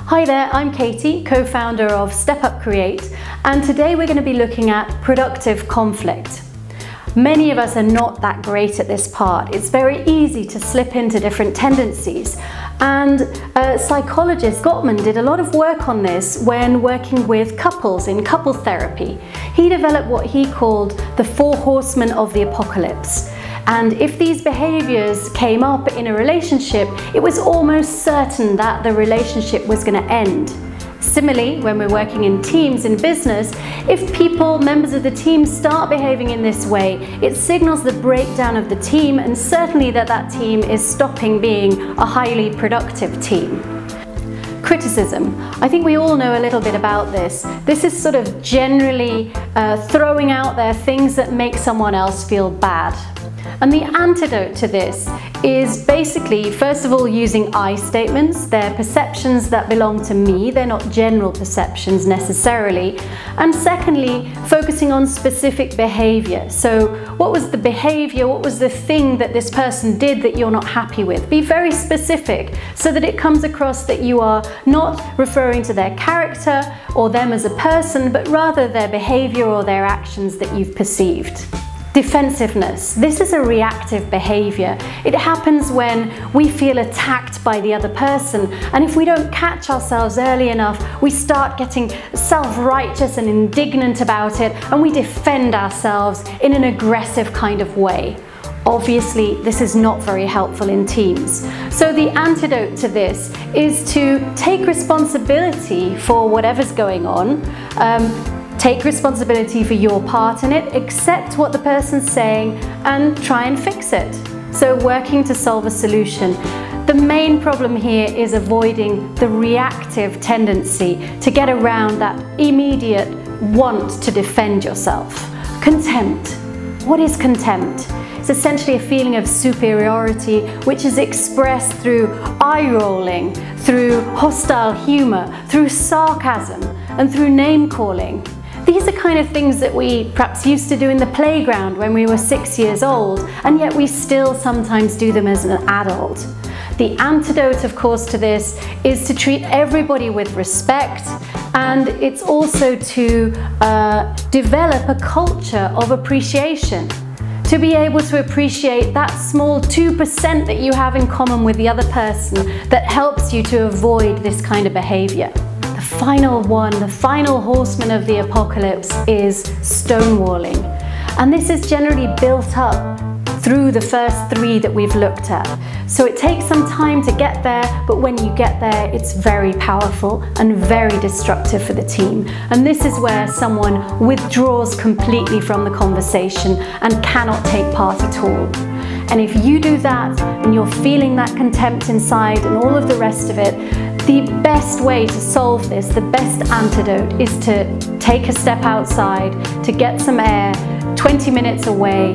Hi there, I'm Katie, co-founder of Step Up Create, and today we're going to be looking at productive conflict. Many of us are not that great at this part. It's very easy to slip into different tendencies, and psychologist Gottman did a lot of work on this when working with couples in couple therapy. He developed what he called the 4 Horsemen of the Apocalypse. And if these behaviors came up in a relationship, it was almost certain that the relationship was going to end. Similarly, when we're working in teams in business, if members of the team start behaving in this way, it signals the breakdown of the team, and certainly that team is stopping being a highly productive team. Criticism. I think we all know a little bit about this. This is sort of generally throwing out there things that make someone else feel bad. And the antidote to this is basically, first of all, using I statements. They're perceptions that belong to me, they're not general perceptions necessarily. And secondly, focusing on specific behavior. So what was the behavior, what was the thing that this person did that you're not happy with? Be very specific so that it comes across that you are not referring to their character or them as a person, but rather their behavior or their actions that you've perceived. Defensiveness. This is a reactive behavior. It happens when we feel attacked by the other person, and if we don't catch ourselves early enough, we start getting self-righteous and indignant about it, and we defend ourselves in an aggressive kind of way. Obviously, this is not very helpful in teams. So the antidote to this is to take responsibility for whatever's going on. Take responsibility for your part in it, accept what the person's saying, and try and fix it. So working to solve a solution. The main problem here is avoiding the reactive tendency to get around that immediate want to defend yourself. Contempt. What is contempt? It's essentially a feeling of superiority which is expressed through eye-rolling, through hostile humor, through sarcasm, and through name-calling. These are kind of things that we perhaps used to do in the playground when we were 6 years old, and yet we still sometimes do them as an adult. The antidote, of course, to this is to treat everybody with respect, and it's also to develop a culture of appreciation. To be able to appreciate that small 2% that you have in common with the other person that helps you to avoid this kind of behavior. The final one, the final horseman of the apocalypse, is stonewalling. And this is generally built up through the first 3 that we've looked at. So it takes some time to get there, but when you get there, it's very powerful and very destructive for the team. And this is where someone withdraws completely from the conversation and cannot take part at all. And if you do that, and you're feeling that contempt inside and all of the rest of it, the best way to solve this, the best antidote, is to take a step outside, to get some air, 20 minutes away,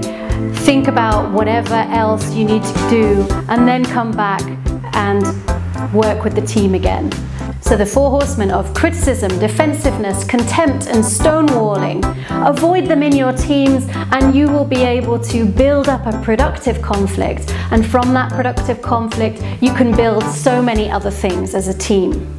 think about whatever else you need to do, and then come back and work with the team again. So the 4 horsemen of criticism, defensiveness, contempt, and stonewalling. Avoid them in your teams, and you will be able to build up a productive conflict. And from that productive conflict, you can build so many other things as a team.